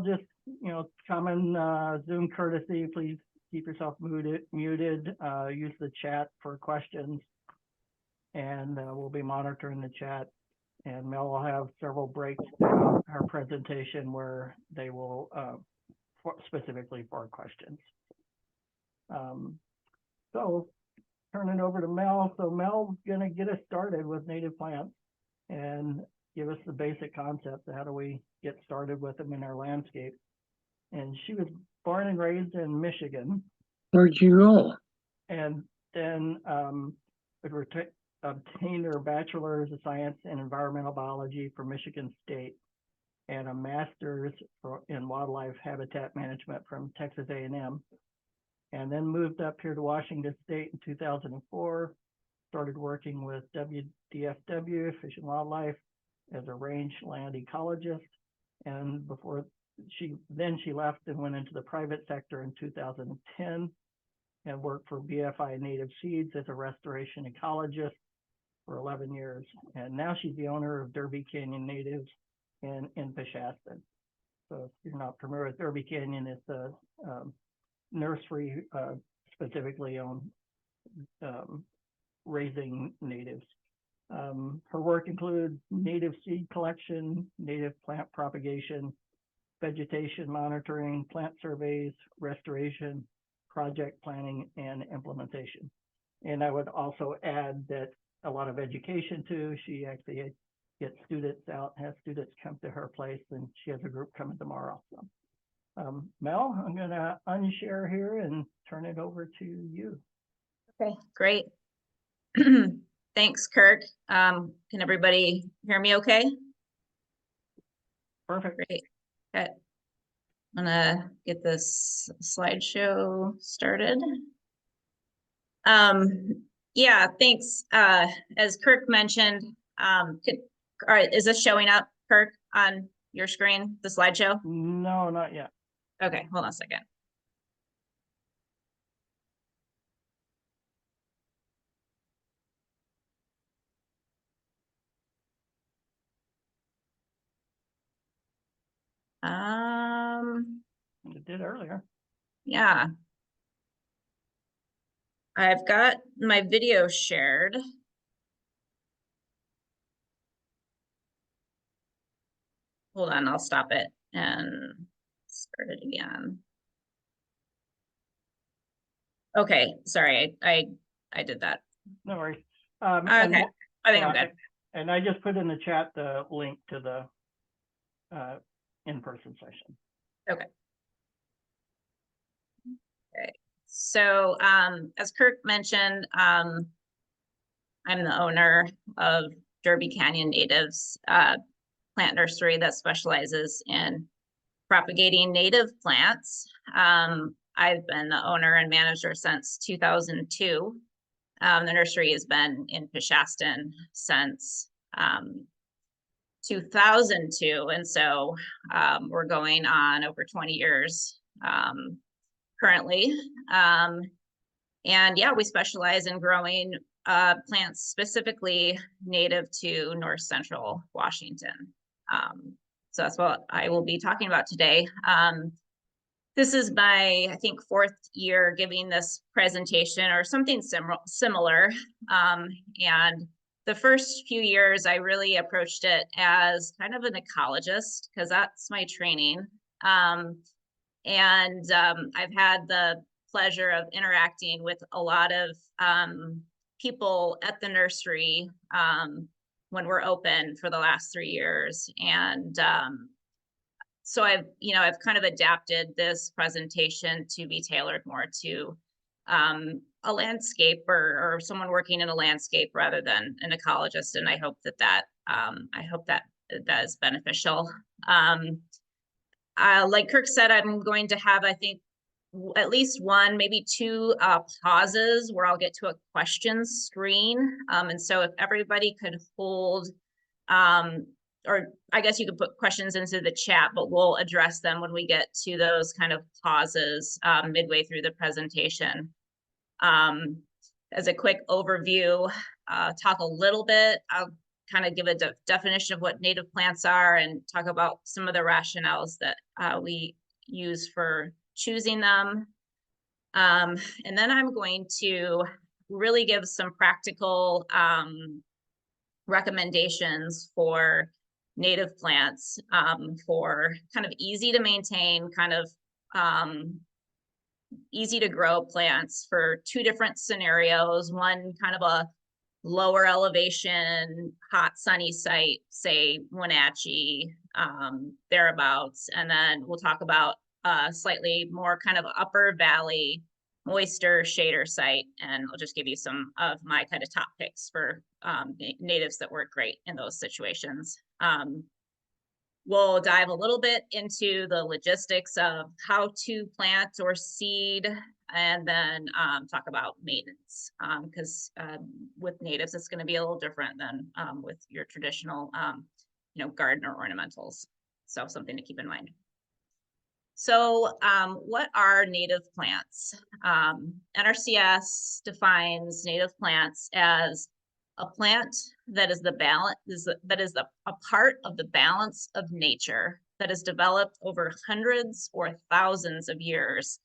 just, common Zoom courtesy, please keep yourself muted, use the chat for questions, and we'll be monitoring the chat. And Mel will have several breaks throughout our presentation where they will specifically for questions. So turn it over to Mel. So Mel's going to get us started with native plants and give us the basic concept of how do we get started with them in our landscape. And she was born and raised in Michigan. Where'd you go? And then obtained her bachelor's of science in environmental biology from Michigan State and a master's in wildlife habitat management from Texas A&M. And then moved up here to Washington State in 2004, started working with WDFW, Fish and Wildlife, as a rangeland ecologist. And before she left and went into the private sector in 2010 and worked for BFI Native Seeds as a restoration ecologist for 11 years. And now she's the owner of Derby Canyon Natives in Peshastin. So if you're not familiar with Derby Canyon, it's a nursery specifically on raising natives. Her work includes native seed collection, native plant propagation, vegetation monitoring, plant surveys, restoration, project planning, and implementation. And I would also add that a lot of education too. She actually gets students out, has students come to her place, and she has a group coming tomorrow. So. Mel, I'm going to unshare here and turn it over to you. Okay, great. Thanks, Kirk. Can everybody hear me okay? Perfect. Great. Okay. I'm gonna get this slideshow started. Yeah, thanks. As Kirk mentioned, all right, is this showing up, Kirk, on your screen, the slideshow? No, not yet. Okay, hold on a second. It did earlier. Yeah. I've got my video shared. Hold on, I'll stop it and start it again. Okay, sorry, I did that. No worries. Okay, I think I'm good. And I just put in the chat the link to the in-person session. Okay. Okay. So as Kirk mentioned, I'm the owner of Derby Canyon Natives plant nursery that specializes in propagating native plants. I've been the owner and manager since 2002. The nursery has been in Peshastin since 2002, and so we're going on over 20 years currently. And yeah, we specialize in growing plants specifically native to North Central Washington. So that's what I will be talking about today. This is my, I think, 4th year giving this presentation or something similar. And the first few years, I really approached it as kind of an ecologist because that's my training. I've had the pleasure of interacting with a lot of people at the nursery when we're open for the last 3 years. And so I've kind of adapted this presentation to be tailored more to a landscape or someone working in a landscape rather than an ecologist. And I hope that is beneficial. Like Kirk said, I'm going to have, I think, at least one, maybe 2 pauses where I'll get to a questions screen. And so if everybody could hold, or I guess you could put questions into the chat, but we'll address them when we get to those kind of pauses midway through the presentation. As a quick overview, talk a little bit, I'll kind of give a definition of what native plants are and talk about some of the rationales that we use for choosing them. And then I'm going to really give some practical recommendations for native plants for kind of easy to maintain, kind of easy to grow plants for two different scenarios. One kind of a lower elevation, hot, sunny site, say Wenatchee, thereabouts. And then we'll talk about slightly more kind of upper valley, moister shader site. And I'll just give you some of my kind of top picks for natives that work great in those situations. We'll dive a little bit into the logistics of how to plant or seed, and then talk about maintenance, because with natives, it's going to be a little different than with your traditional, garden or ornamentals. So something to keep in mind. So what are native plants? NRCS defines native plants as a plant that is a part of the balance of nature that is developed over hundreds or thousands of years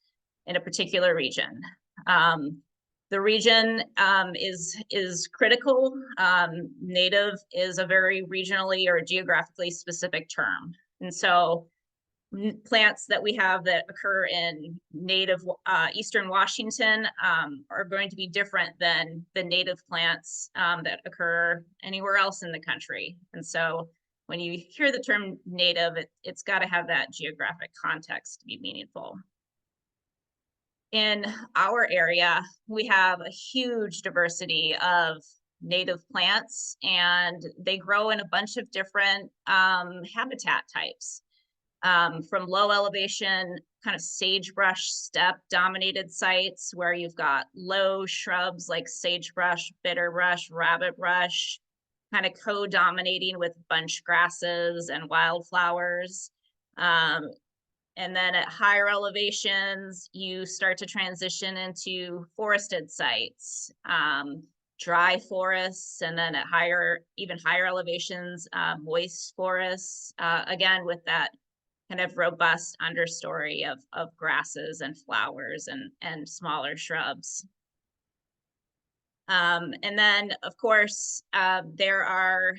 in a particular region. The region is critical. Native is a very regionally or geographically specific term. And so plants that we have that occur in native Eastern Washington are going to be different than the native plants that occur anywhere else in the country. And so when you hear the term native, it's got to have that geographic context to be meaningful. In our area, we have a huge diversity of native plants, and they grow in a bunch of different habitat types. From low elevation, kind of sagebrush steppe dominated sites where you've got low shrubs like sagebrush, bitterbrush, rabbitbrush, kind of co-dominating with bunch grasses and wildflowers. And then at higher elevations, you start to transition into forested sites, dry forests, and then at even higher elevations, moist forests, again, with that kind of robust understory of grasses and flowers and smaller shrubs. And then, of course, there are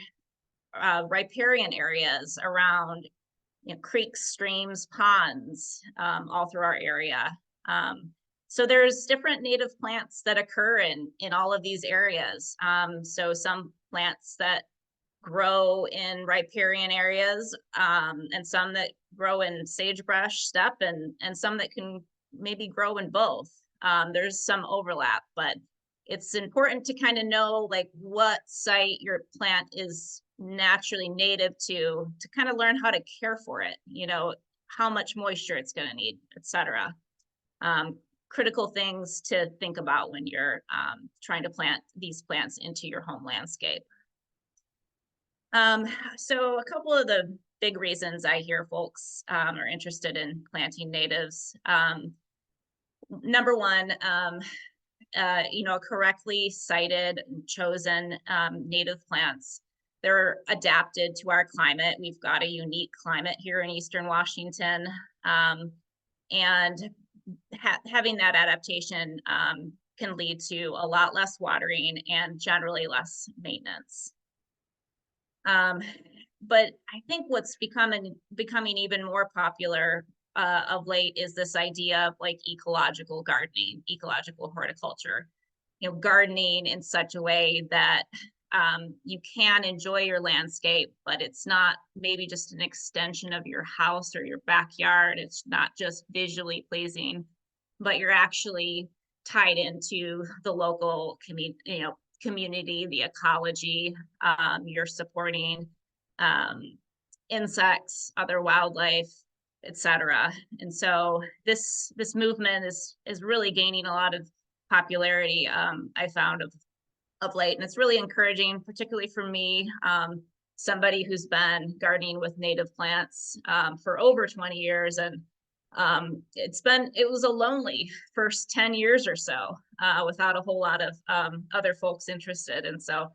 riparian areas around creeks, streams, ponds, all through our area. So there's different native plants that occur in all of these areas. So some plants that grow in riparian areas, and some that grow in sagebrush, steppe, and some that can maybe grow in both. There's some overlap, but it's important to kind of know like what site your plant is naturally native to kind of learn how to care for it, how much moisture it's going to need, etc. Critical things to think about when you're trying to plant these plants into your home landscape. So a couple of the big reasons I hear folks are interested in planting natives. Number one, correctly sited and chosen native plants. They're adapted to our climate. We've got a unique climate here in Eastern Washington. And having that adaptation can lead to a lot less watering and generally less maintenance. But I think what's becoming even more popular of late is this idea of like ecological gardening, ecological horticulture, gardening in such a way that you can enjoy your landscape, but it's not maybe just an extension of your house or your backyard. It's not just visually pleasing, but you're actually tied into the local community, the ecology. You're supporting insects, other wildlife, etc. And so this movement is really gaining a lot of popularity, I found of late, and it's really encouraging, particularly for me, somebody who's been gardening with native plants for over 20 years, and it was a lonely first 10 years or so without a whole lot of other folks interested. And so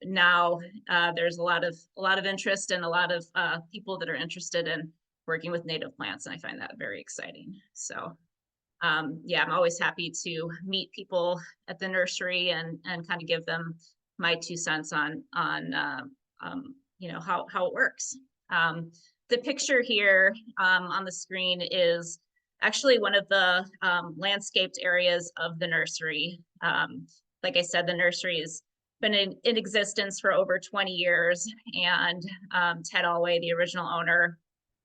now there's a lot of interest and a lot of people that are interested in working with native plants, and I find that very exciting. So yeah, I'm always happy to meet people at the nursery and kind of give them my 2 cents on you know, how it works. The picture here on the screen is actually one of the landscaped areas of the nursery. Like I said, the nursery has been in existence for over 20 years, and Ted Alway, the original owner,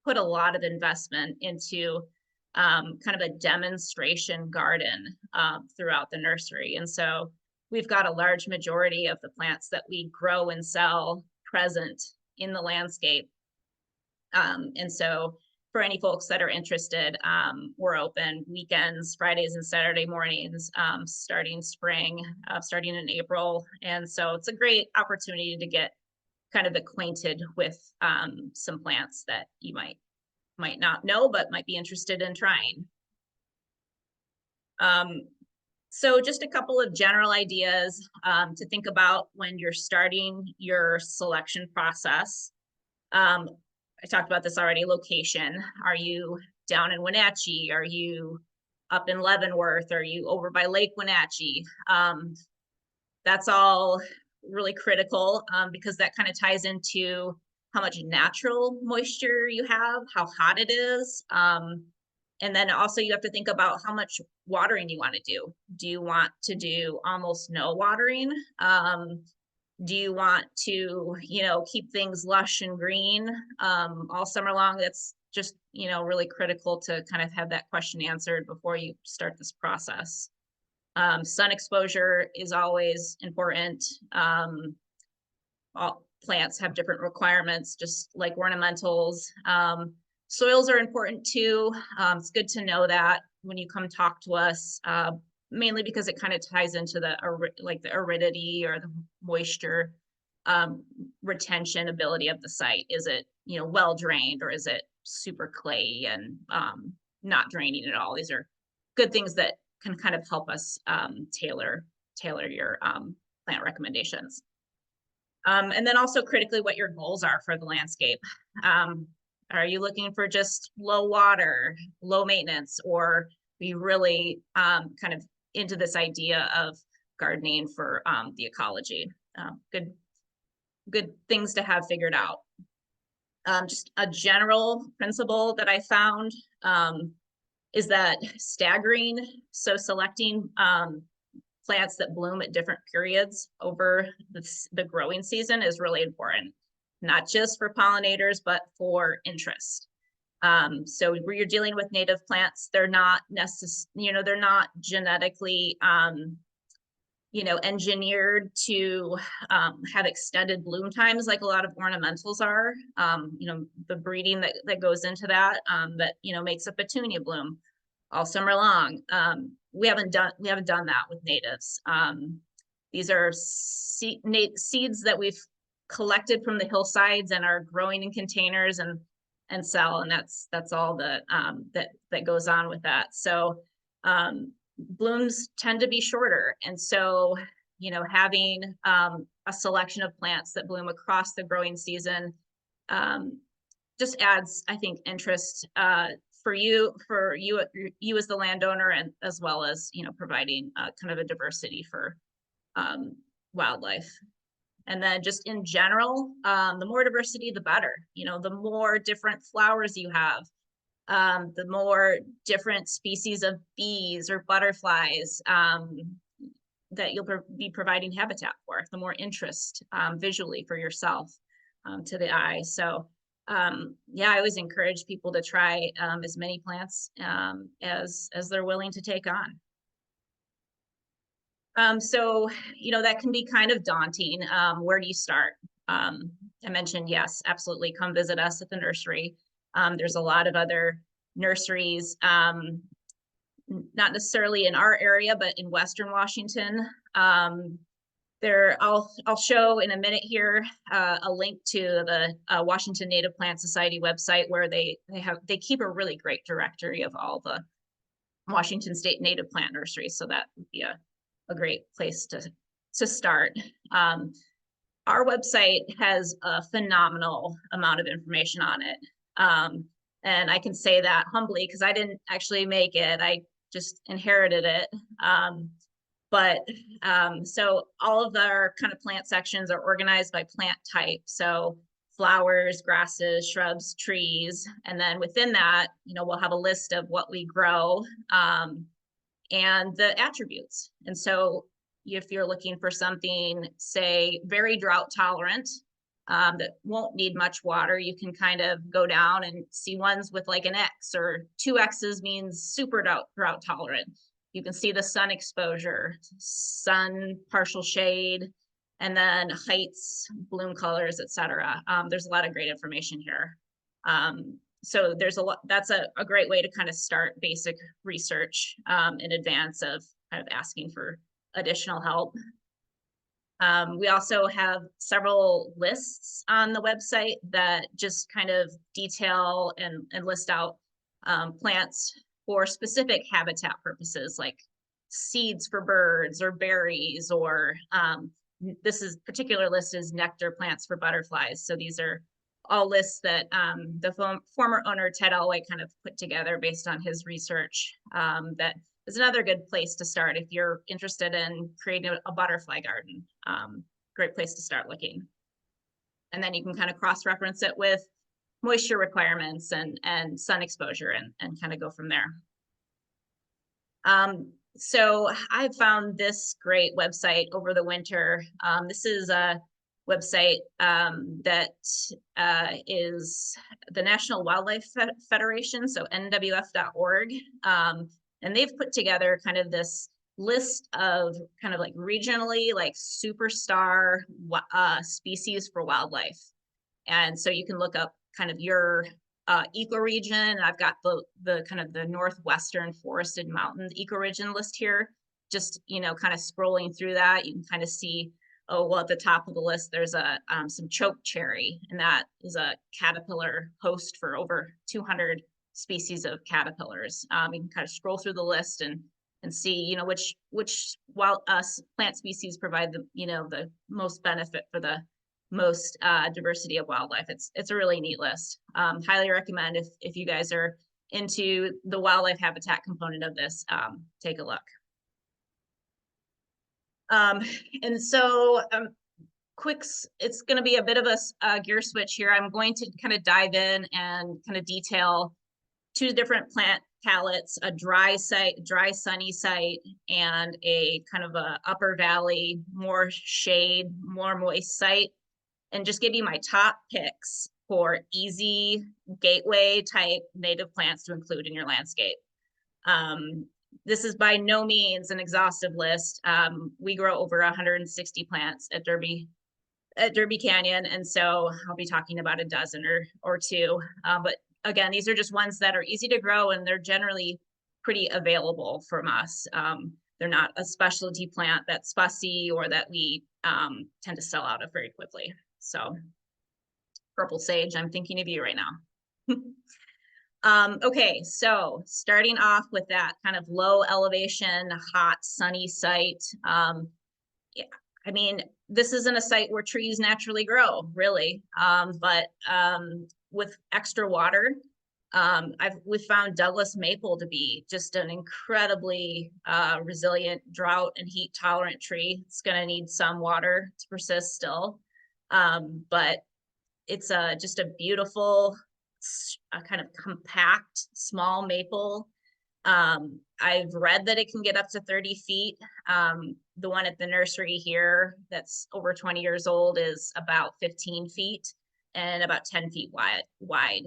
put a lot of investment into kind of a demonstration garden throughout the nursery. And so we've got a large majority of the plants that we grow and sell present in the landscape. And so for any folks that are interested, we're open weekends, Fridays and Saturday mornings, starting spring, starting in April. And so it's a great opportunity to get kind of acquainted with some plants that you might not know, but might be interested in trying. So just a couple of general ideas to think about when you're starting your selection process. I talked about this already, location. Are you down in Wenatchee? Are you up in Leavenworth? Are you over by Lake Wenatchee? That's all really critical because that kind of ties into how much natural moisture you have, how hot it is. And then also you have to think about how much watering you want to do. Do you want to do almost no watering? Do you want to, you know, keep things lush and green all summer long? That's just, you know, really critical to kind of have that question answered before you start this process. Sun exposure is always important. All plants have different requirements, just like ornamentals. Soils are important too. It's good to know that when you come talk to us, mainly because it kind of ties into the aridity or the moisture retention ability of the site. Is it, you know, well drained, or is it super clay and not draining at all? These are good things that can kind of help us tailor your plant recommendations. And then also critically what your goals are for the landscape. Are you looking for just low water, low maintenance, or be really kind of into this idea of gardening for the ecology? Good things to have figured out. Just a general principle that I found is that staggering, so selecting plants that bloom at different periods over the growing season is really important, not just for pollinators, but for interest. So where you're dealing with native plants, they're not necessarily, you know, they're not genetically, you know, engineered to have extended bloom times like a lot of ornamentals are. You know, the breeding that goes into that, you know, makes a petunia bloom all summer long. We haven't done that with natives. These are seeds that we've collected from the hillsides and are growing in containers and sell, and that's all that goes on with that. So blooms tend to be shorter, and so, you know, having a selection of plants that bloom across the growing season just adds, I think, interest for you as the landowner, and as well as, you know, providing kind of a diversity for wildlife. And then just in general, the more diversity, the better. You know, the more different flowers you have, the more different species of bees or butterflies that you'll be providing habitat for, the more interest visually for yourself to the eye. So yeah, I always encourage people to try as many plants as they're willing to take on. So, you know, that can be kind of daunting. Where do you start? I mentioned, yes, absolutely, come visit us at the nursery. There's a lot of other nurseries, not necessarily in our area, but in Western Washington. I'll show in a minute here a link to the Washington Native Plant Society website, where they keep a really great directory of all the Washington State native plant nurseries. So that would be a great place to start. our website has a phenomenal amount of information on it. And I can say that humbly because I didn't actually make it. I just inherited it. So all of our kind of plant sections are organized by plant type. So flowers, grasses, shrubs, trees. And then within that, we'll have a list of what we grow and the attributes. And so if you're looking for something, say, very drought tolerant, that won't need much water, you can kind of go down and see ones with like an X, or 2 X's means super drought tolerant. You can see the sun exposure, sun, partial shade, and then heights, bloom colors, etc. There's a lot of great information here. So there's a lot, that's a great way to kind of start basic research in advance of kind of asking for additional help. We also have several lists on the website that just kind of detail and list out plants for specific habitat purposes, like seeds for birds or berries, or particular list is nectar plants for butterflies. So these are all lists that the former owner, Ted Elway, kind of put together based on his research. That is another good place to start if you're interested in creating a butterfly garden. Great place to start looking. And then you can kind of cross-reference it with moisture requirements and sun exposure and kind of go from there. So I found this great website over the winter. This is a website that is the National Wildlife Federation, so nwf.org. And they've put together kind of this list of kind of like regionally like superstar species for wildlife. And so you can look up kind of your ecoregion. I've got the kind of the northwestern forested mountains ecoregion list here. Just, kind of scrolling through that, you can kind of see, oh, well, at the top of the list, there's some choke cherry, and that is a caterpillar host for over 200 species of caterpillars. You can kind of scroll through the list and see, which plant species provide the most benefit for the most diversity of wildlife. It's a really neat list. Highly recommend if you guys are into the wildlife habitat component of this, take a look. And so it's going to be a bit of a gear switch here. I'm going to kind of dive in and kind of detail 2 different plant palettes, a dry sunny site, and a kind of a upper valley, more shade, more moist site, and just give you my top picks for easy gateway type native plants to include in your landscape. This is by no means an exhaustive list. We grow over 160 plants at Derby Canyon, and so I'll be talking about a dozen or 2. But again, these are just ones that are easy to grow, and they're generally pretty available from us. They're not a specialty plant that's fussy or that we tend to sell out of very quickly. So purple sage, I'm thinking of you right now. Okay, so starting off with that kind of low elevation, hot, sunny site. Yeah, I mean, this isn't a site where trees naturally grow, really, but with extra water, we've found Douglas maple to be just an incredibly resilient, drought and heat tolerant tree. It's going to need some water to persist still, but it's just a beautiful, kind of compact, small maple. I've read that it can get up to 30 feet. The one at the nursery here that's over 20 years old is about 15 feet and about 10 feet wide.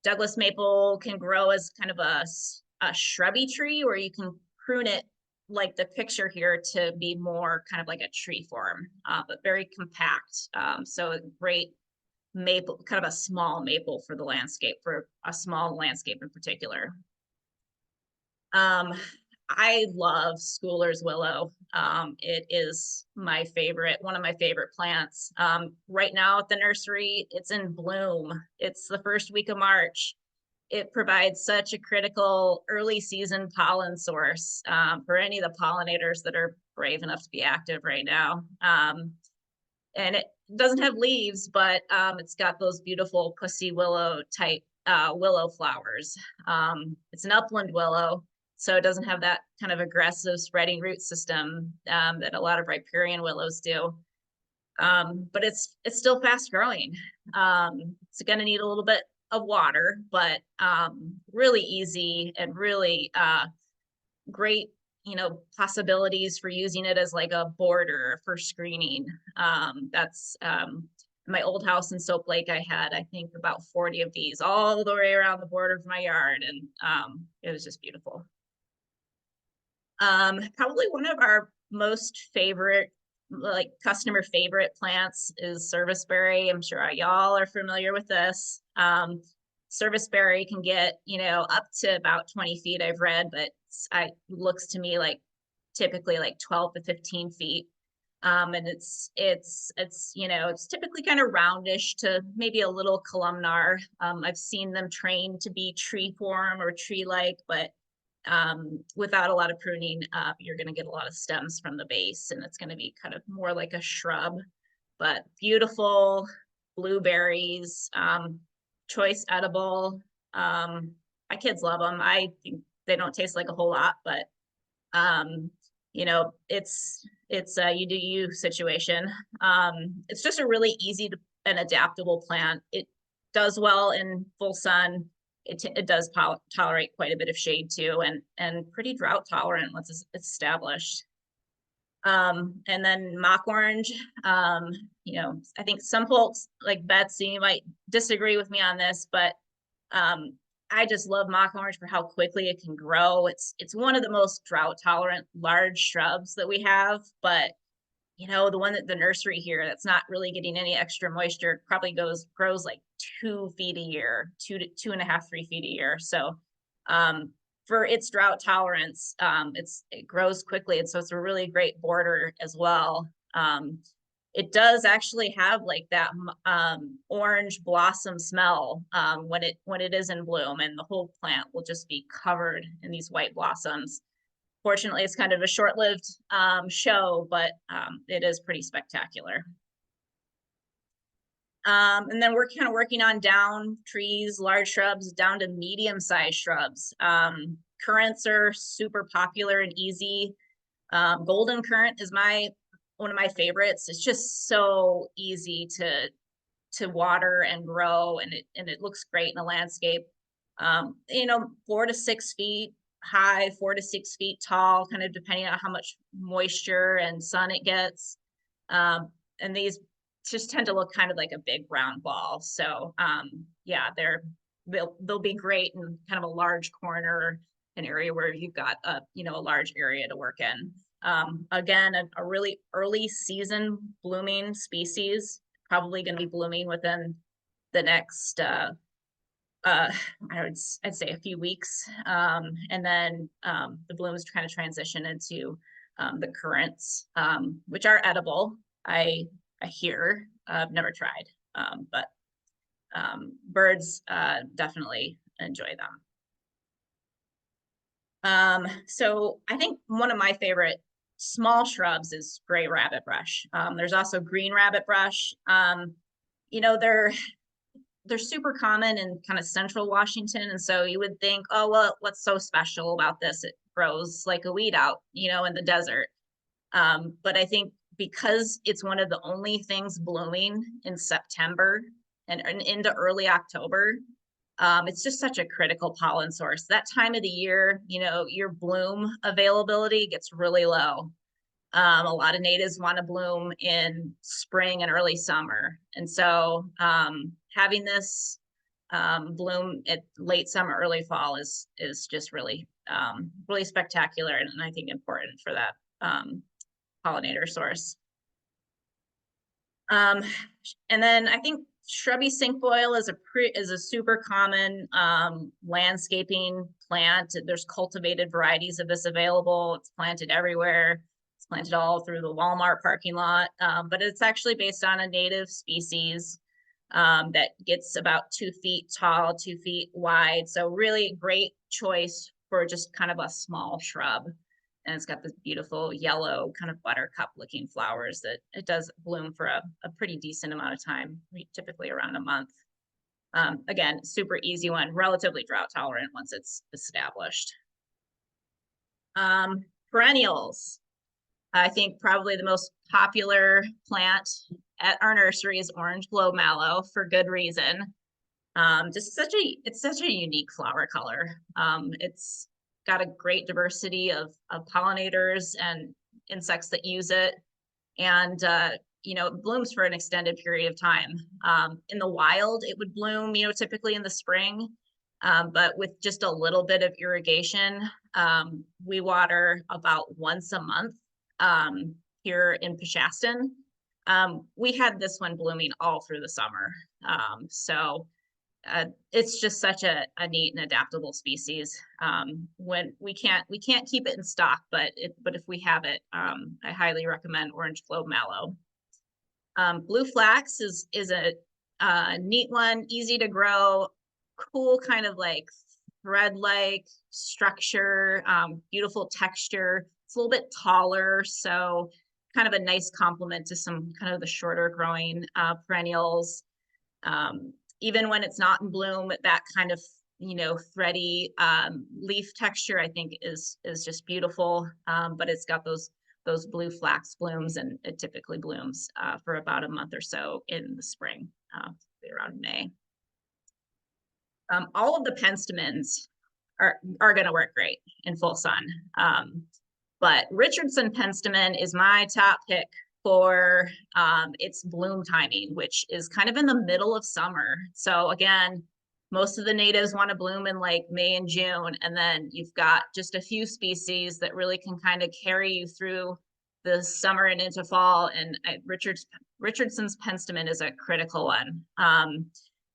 Douglas maple can grow as kind of a shrubby tree, or you can prune it like the picture here to be more kind of like a tree form, but very compact. So a great maple, kind of a small maple for the landscape, for a small landscape in particular. I love Schooler's willow. It is my favorite, one of my favorite plants. Right now at the nursery, it's in bloom. It's the first week of March. It provides such a critical early season pollen source for any of the pollinators that are brave enough to be active right now. and it doesn't have leaves, but it's got those beautiful pussy willow type willow flowers. It's an upland willow, so it doesn't have that kind of aggressive spreading root system that a lot of riparian willows do. But it's still fast growing. It's going to need a little bit of water, but really easy and really great, possibilities for using it as like a border for screening. That's my old house in Soap Lake. I had, I think, about 40 of these all the way around the border of my yard, and it was just beautiful. Probably one of our most favorite, like customer favorite plants is serviceberry. I'm sure y'all are familiar with this. Serviceberry can get, up to about 20 feet, I've read, but it looks to me like typically like 12 to 15 feet. And it's typically kind of roundish to maybe a little columnar. I've seen them trained to be tree form or tree-like, but without a lot of pruning, you're going to get a lot of stems from the base, and it's going to be kind of more like a shrub. But beautiful blueberries, choice edible. My kids love them. I think they don't taste like a whole lot, but it's a you do you situation. It's just a really easy and adaptable plant. It does well in full sun. It does tolerate quite a bit of shade too, and pretty drought tolerant once it's established. And then mock orange, I think some folks like Betsy might disagree with me on this, but I just love mock orange for how quickly it can grow. It's one of the most drought tolerant large shrubs that we have, but the one at the nursery here that's not really getting any extra moisture probably grows like 2 feet a year, 2.5, 3 feet a year. So for its drought tolerance, it grows quickly, and so it's a really great border as well. It does actually have like that orange blossom smell when it is in bloom, and the whole plant will just be covered in these white blossoms. Fortunately, it's kind of a short-lived show, but it is pretty spectacular. And then we're kind of working on down trees, large shrubs, down to medium-sized shrubs. Currants are super popular and easy. Golden currant is one of my favorites. It's just so easy to water and grow, and it looks great in a landscape. 4 to 6 feet high, 4 to 6 feet tall, kind of depending on how much moisture and sun it gets. And these just tend to look kind of like a big round ball. So yeah, they'll be great in kind of a large corner, an area where you've got a large area to work in. Again, a really early season blooming species, probably going to be blooming within the next I'd say a few weeks, and then the blooms kind of transition into the currants, which are edible. I hear. I've never tried, but birds definitely enjoy them. So I think one of my favorite small shrubs is gray rabbit brush. There's also green rabbit brush. They're super common in kind of central Washington. And so you would think, oh, well, what's so special about this? It grows like a weed out, in the desert. But I think because it's one of the only things blooming in September and into early October, it's just such a critical pollen source. That time of the year, your bloom availability gets really low. A lot of natives want to bloom in spring and early summer. And so having this bloom at late summer, early fall is just really, really spectacular, and I think important for that pollinator source. And then I think shrubby cinquefoil is a super common landscaping plant. There's cultivated varieties of this available. It's planted everywhere. Planted all through the Walmart parking lot, but it's actually based on a native species that gets about 2 feet tall, 2 feet wide. So really great choice for just kind of a small shrub. and it's got this beautiful yellow kind of buttercup looking flowers that it does bloom for a pretty decent amount of time, typically around a month. Again, super easy one, relatively drought tolerant once it's established. Perennials. I think probably the most popular plant at our nursery is orange globe mallow, for good reason. It's such a unique flower color. It's got a great diversity of pollinators and insects that use it. And, you know, it blooms for an extended period of time. In the wild, it would bloom, you know, typically in the spring. But with just a little bit of irrigation, we water about once a month here in Peshastin. We had this one blooming all through the summer. It's just such a neat and adaptable species. When we can't keep it in stock, but if we have it, I highly recommend orange globe mallow. Blue flax is a neat one, easy to grow, cool kind of like thread-like structure, beautiful texture. It's a little bit taller, so kind of a nice complement to some kind of the shorter growing perennials. Even when it's not in bloom, that kind of, you know, thready leaf texture, I think is just beautiful. But it's got those blue flax blooms, and it typically blooms for about a month or so in the spring, around May. All of the penstemons are going to work great in full sun. But Richardson penstemon is my top pick for its bloom timing, which is kind of in the middle of summer. So again, most of the natives want to bloom in like May and June, and then you've got just a few species that really can kind of carry you through the summer and into fall. And Richardson's penstemon is a critical one.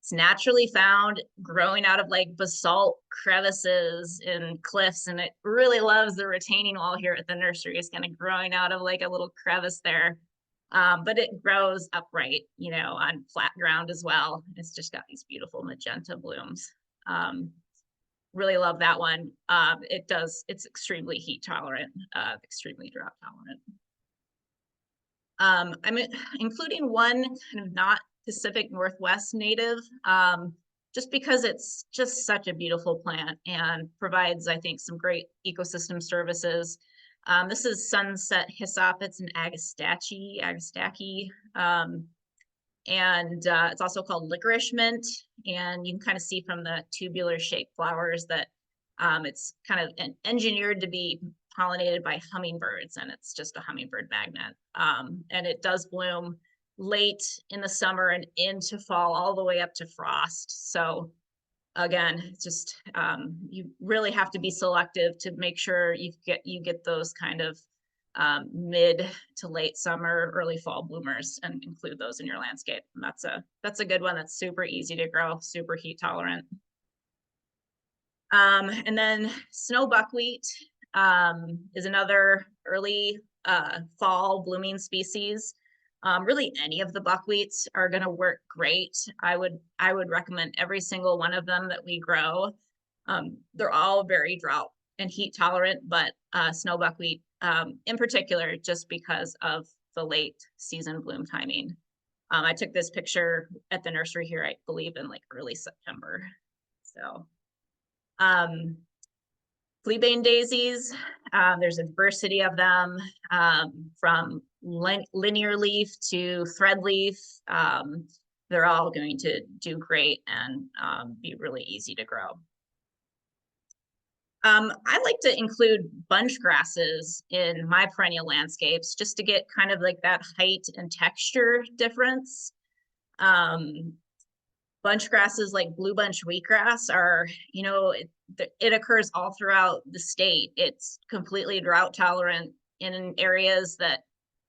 It's naturally found growing out of like basalt crevices and cliffs, and it really loves the retaining wall here at the nursery. It's kind of growing out of like a little crevice there. But it grows upright, you know, on flat ground as well. It's just got these beautiful magenta blooms. Really love that one. It's extremely heat tolerant, extremely drought tolerant. I'm including one kind of not Pacific Northwest native, just because it's just such a beautiful plant and provides, I think, some great ecosystem services. This is sunset hyssop. It's an agastache, and it's also called licorice mint. And you can kind of see from the tubular shaped flowers that it's kind of engineered to be pollinated by hummingbirds, and it's just a hummingbird magnet. And it does bloom late in the summer and into fall, all the way up to frost. So again, it's just you really have to be selective to make sure you get those kind of mid to late summer, early fall bloomers, and include those in your landscape. And that's a good one. That's super easy to grow, super heat tolerant. And then snow buckwheat is another early fall blooming species. Really, any of the buckwheats are going to work great. I would recommend every single one of them that we grow. They're all very drought and heat tolerant, but snow buckwheat in particular, just because of the late season bloom timing. I took this picture at the nursery here, I believe, in like early September. So, fleabane daisies, there's a diversity of them, from linear leaf to thread leaf. They're all going to do great and be really easy to grow. I like to include bunch grasses in my perennial landscapes just to get kind of like that height and texture difference. Bunch grasses like blue bunch wheatgrass are, you know, it occurs all throughout the state. It's completely drought tolerant in areas that,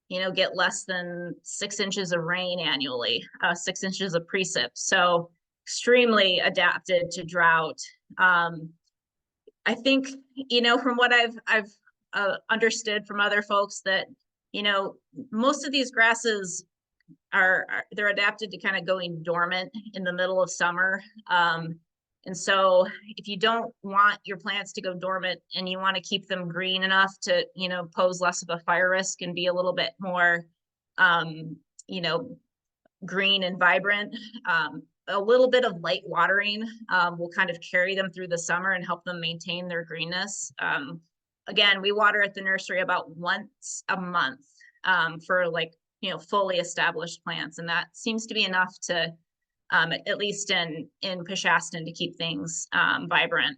you know, get less than 6 inches of rain annually, 6 inches of precip. So extremely adapted to drought. I think, you know, from what I've understood from other folks, that, you know, most of these grasses they're adapted to kind of going dormant in the middle of summer. And And so if you don't want your plants to go dormant and you want to keep them green enough to, you know, pose less of a fire risk and be a little bit more, you know, green and vibrant, a little bit of light watering will kind of carry them through the summer and help them maintain their greenness. Again, we water at the nursery about once a month for like, you know, fully established plants. And that seems to be enough to, at least in Peshastin, to keep things vibrant.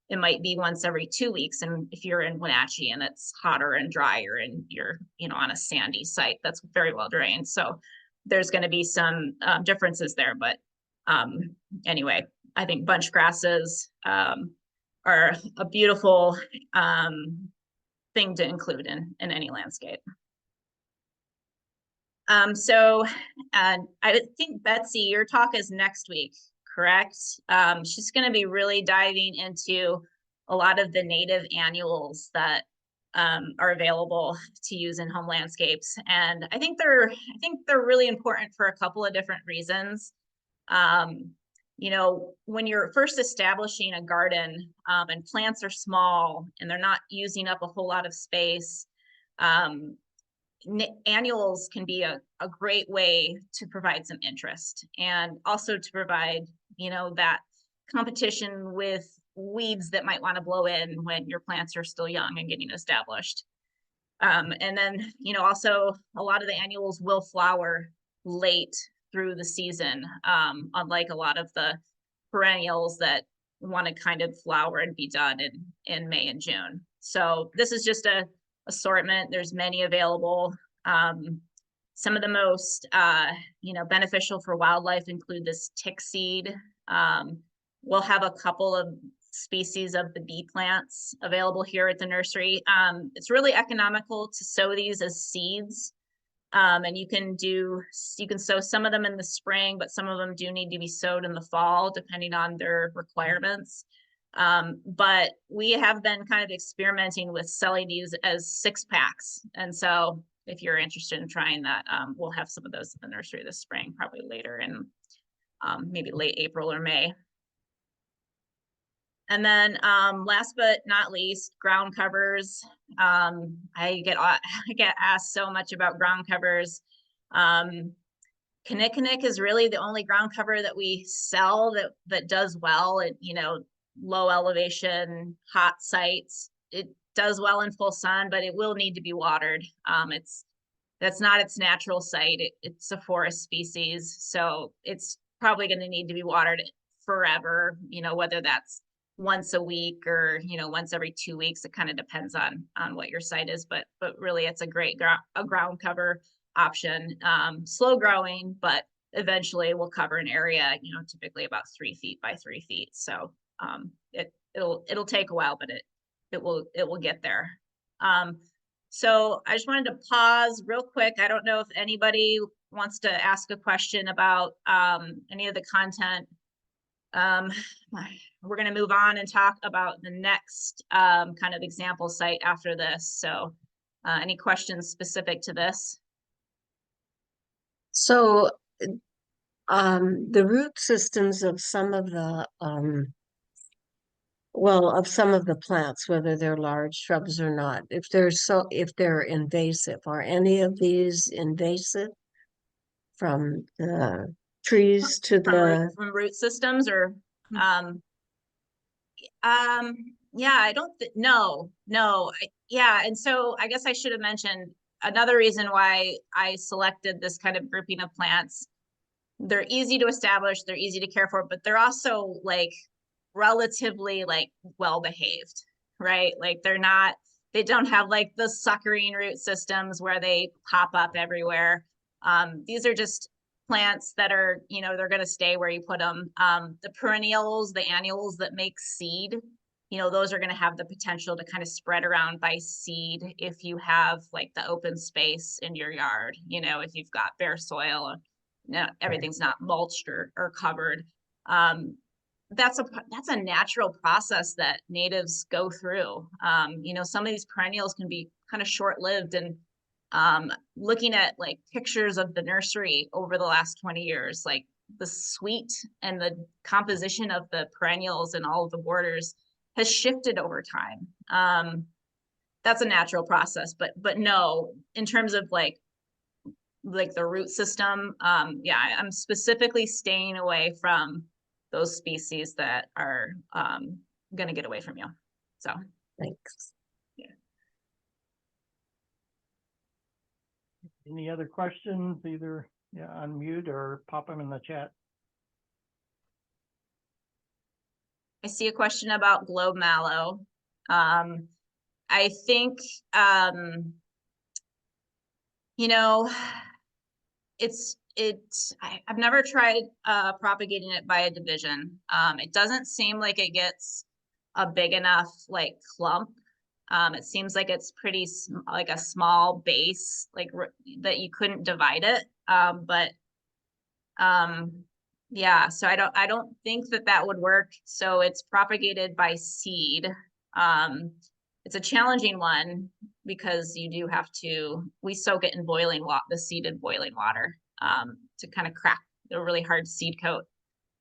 It might be once every 2 weeks. And if you're in Wenatchee and it's hotter and drier and you're, you know, on a sandy site, that's very well drained. So there's going to be some differences there. But anyway, I think bunch grasses are a beautiful thing to include in any landscape. So I think, Betsy, your talk is next week, correct? She's going to be really diving into a lot of the native annuals that are available to use in home landscapes. And I think they're really important for a couple of different reasons. You know, when you're first establishing a garden and plants are small and they're not using up a whole lot of space, annuals can be a great way to provide some interest and also to provide, you know, that competition with weeds that might want to blow in when your plants are still young and getting established. And then, you know, also a lot of the annuals will flower late through the season, unlike a lot of the perennials that want to kind of flower and be done in May and June. So this is just a assortment. There's many available. Some of the most, you know, beneficial for wildlife include this tick seed. We'll have a couple of species of the bee plants available here at the nursery. It's really economical to sow these as seeds. And you can sow some of them in the spring, but some of them do need to be sowed in the fall, depending on their requirements. But we have been kind of experimenting with selling these as 6-packs. And so if you're interested in trying that, we'll have some of those in the nursery this spring, probably later in maybe late April or May. And then last but not least, ground covers. I get asked so much about ground covers. Kinnikinnick is really the only ground cover that we sell that does well at, you know, low elevation, hot sites. It does well in full sun, but it will need to be watered. That's not its natural site. It's a forest species, so it's probably going to need to be watered forever, you know, whether that's once a week or, you know, once every 2 weeks. It kind of depends on what your site is, but really it's a great ground cover option. Slow growing, but eventually will cover an area, you know, typically about 3 feet by 3 feet. So it'll take a while, but it will get there. So I just wanted to pause real quick. I don't know if anybody wants to ask a question about any of the content. We're going to move on and talk about the next kind of example site after this. So any questions specific to this? So the root systems of some of the of some of the plants, whether they're large shrubs or not, if they're invasive, are any of these invasive from the trees to the from root systems or yeah, I don't no. Yeah, and so I guess I should have mentioned another reason why I selected this kind of grouping of plants. They're easy to establish, they're easy to care for, but they're also like relatively like well behaved, right? Like they don't have like the suckering root systems where they pop up everywhere. These are just plants that are, you know, they're going to stay where you put them. The perennials, the annuals that make seed, you know, those are going to have the potential to kind of spread around by seed if you have like the open space in your yard, you know, if you've got bare soil, everything's not mulched or covered. That's a natural process that natives go through. You know, some of these perennials can be kind of short-lived, and looking at like pictures of the nursery over the last 20 years, like the suite and the composition of the perennials and all of the borders has shifted over time. That's a natural process, but no, in terms of like the root system, yeah, I'm specifically staying away from those species that are going to get away from you. So Thanks. Any other questions, either unmute or pop them in the chat? I see a question about globe mallow. I think, you know, I've never tried propagating it by a division. It doesn't seem like it gets a big enough like clump. It seems like it's pretty like a small base, like that you couldn't divide it. Yeah, so I don't think that would work. So it's propagated by seed. It's a challenging one because you do have to, we soak it in boiling water, the seed in boiling water, to kind of crack the really hard seed coat.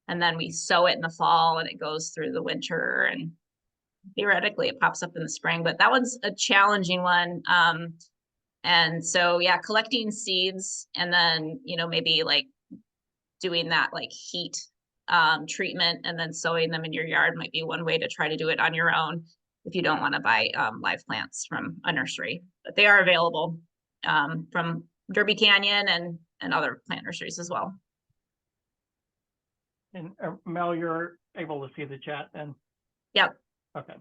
And then we sow it in the fall and it goes through the winter, and theoretically it pops up in the spring, but that one's a challenging one. And so, yeah, collecting seeds and then, maybe like doing that like heat treatment and then sowing them in your yard might be one way to try to do it on your own if you don't want to buy live plants from a nursery. But they are available from Derby Canyon and other plant nurseries as well. And Mel, you're able to see the chat then? Yep. Okay.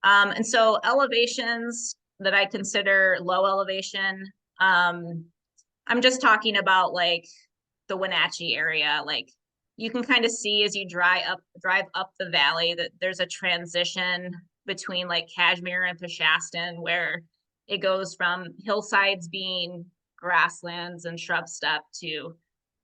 And so elevations that I consider low elevation, I'm just talking about like the Wenatchee area. Like you can kind of see as you drive up the valley that there's a transition between like Kashmir and Pashastin, where it goes from hillsides being grasslands and shrub steppe to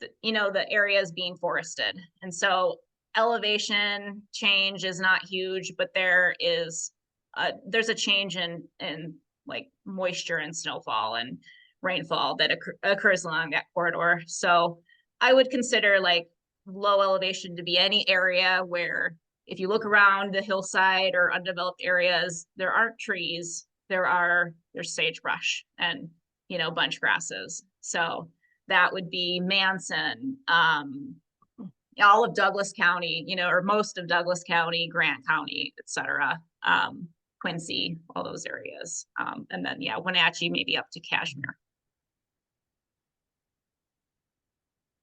the areas being forested. And so elevation change is not huge, but there's a change in like moisture and snowfall and rainfall that occurs along that corridor. So I would consider like low elevation to be any area where if you look around the hillside or undeveloped areas, there aren't trees, there's sagebrush and bunch grasses. So that would be Manson, all of Douglas County, or most of Douglas County, Grant County, etc. Quincy, all those areas. And then, yeah, Wenatchee, maybe up to Kashmir.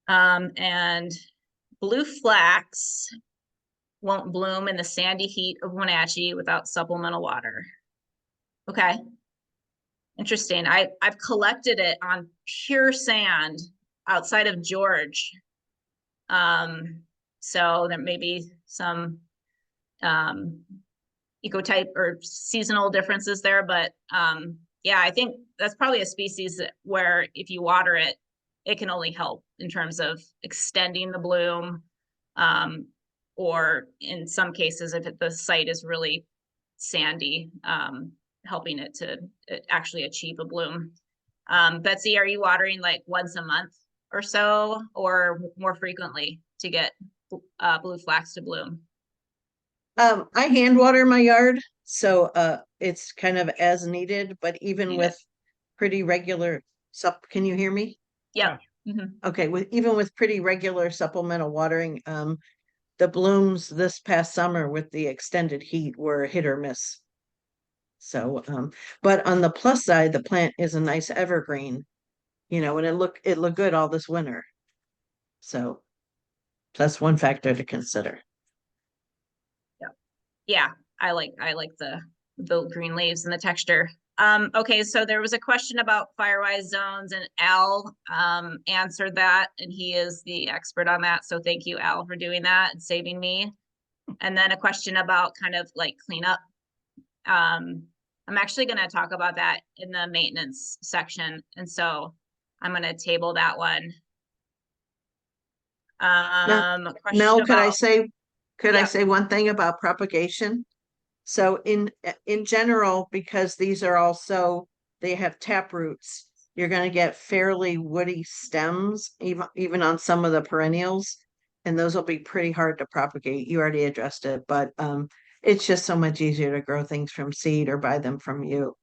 And blue flax won't bloom in the sandy heat of Wenatchee without supplemental water. Okay. Interesting. I've collected it on pure sand outside of George. So there may be some ecotype or seasonal differences there, but yeah, I think that's probably a species where if you water it, it can only help in terms of extending the bloom, or in some cases, if the site is really sandy, helping it to actually achieve a bloom. Betsy, are you watering like once a month or so, or more frequently to get blue flax to bloom? I hand water my yard, so it's kind of as needed, but even with pretty regular can you hear me? Yeah. Okay, even with pretty regular supplemental watering, the blooms this past summer with the extended heat were hit or miss. So, but on the plus side, the plant is a nice evergreen, and it looked good all this winter. So that's one factor to consider. Yeah, I like the green leaves and the texture. Okay, so there was a question about firewise zones, and Al answered that, and he is the expert on that. So thank you, Al, for doing that and saving me. And then a question about kind of like cleanup. I'm actually going to talk about that in the maintenance section, and so I'm going to table that one. Mel, could I say one thing about propagation? So in general, because these are also, they have tap roots, you're going to get fairly woody stems, even on some of the perennials, and those will be pretty hard to propagate. You already addressed it, but it's just so much easier to grow things from seed or buy them from you.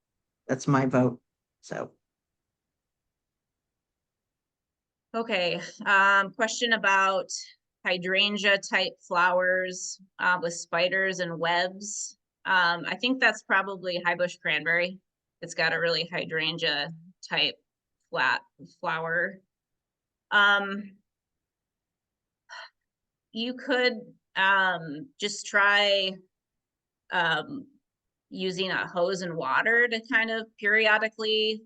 That's my vote. So Okay, question about hydrangea type flowers with spiders and webs. I think that's probably high bush cranberry. It's got a really hydrangea type flat flower. You could just try using a hose and water to kind of periodically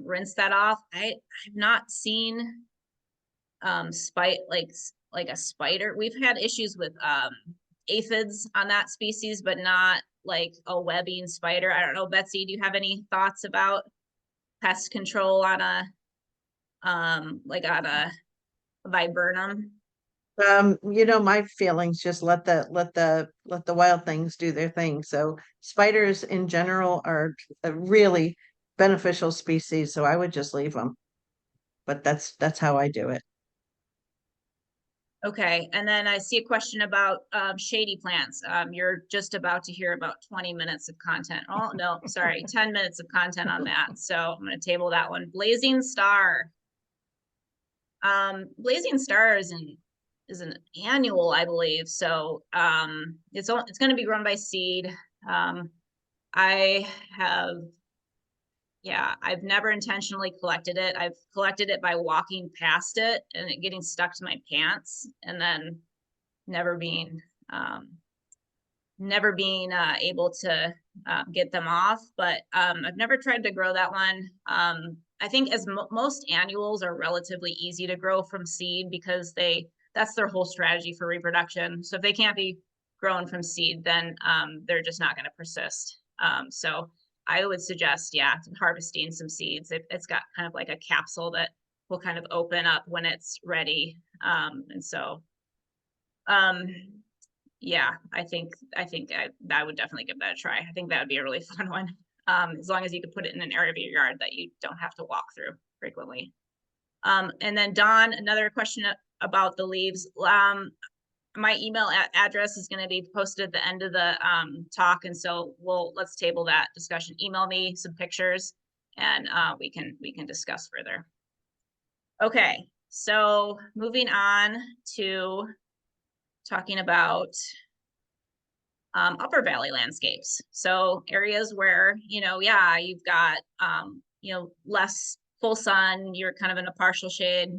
rinse that off. I've not seen like a spider. We've had issues with aphids on that species, but not like a webbing spider. I don't know, Betsy, do you have any thoughts about pest control on a like on a viburnum? my feelings, just let the wild things do their thing. So spiders in general are a really beneficial species, so I would just leave them. But that's how I do it. Okay, and then I see a question about shady plants. You're just about to hear about 20 minutes of content. Oh, no, sorry, 10 minutes of content on that. So I'm going to table that one. Blazing Star. Blazing Star is an annual, I believe. So it's going to be grown by seed. I have, yeah, I've never intentionally collected it. I've collected it by walking past it and it getting stuck to my pants, and then never being able to get them off. But I've never tried to grow that one. I think as most annuals are relatively easy to grow from seed because that's their whole strategy for reproduction. So if they can't be grown from seed, then they're just not going to persist. So I would suggest, yeah, harvesting some seeds. It's got kind of like a capsule that will kind of open up when it's ready. And so, yeah, I think I would definitely give that a try. I think that would be a really fun one. As long as you could put it in an area of your yard that you don't have to walk through frequently. And then Dawn, another question about the leaves. My email address is going to be posted at the end of the talk, and so let's table that discussion. Email me some pictures, and we can discuss further. Okay, so moving on to talking about upper valley landscapes. So areas where, yeah, you've got, less full sun, you're kind of in a partial shade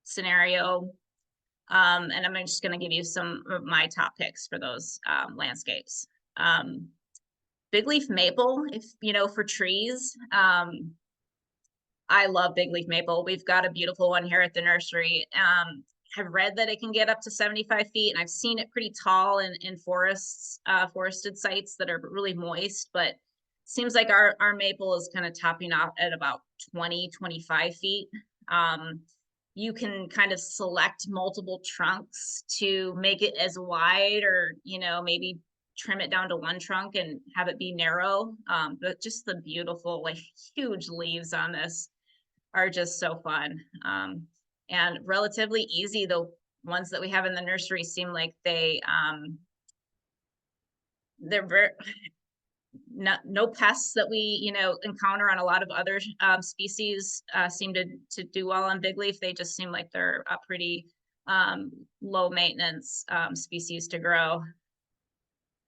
scenario. And I'm just going to give you some of my top picks for those landscapes. Big leaf maple, for trees. I love big leaf maple. We've got a beautiful one here at the nursery. Have read that it can get up to 75 feet, and I've seen it pretty tall in forested sites that are really moist, but seems like our maple is kind of topping off at about 25 feet. You can kind of select multiple trunks to make it as wide, or maybe trim it down to one trunk and have it be narrow. But just the beautiful, like, huge leaves on this are just so fun. And relatively easy. The ones that we have in the nursery seem like they're very no pests that we encounter on a lot of other species seem to do well on big leaf. They just seem like they're a pretty low maintenance species to grow.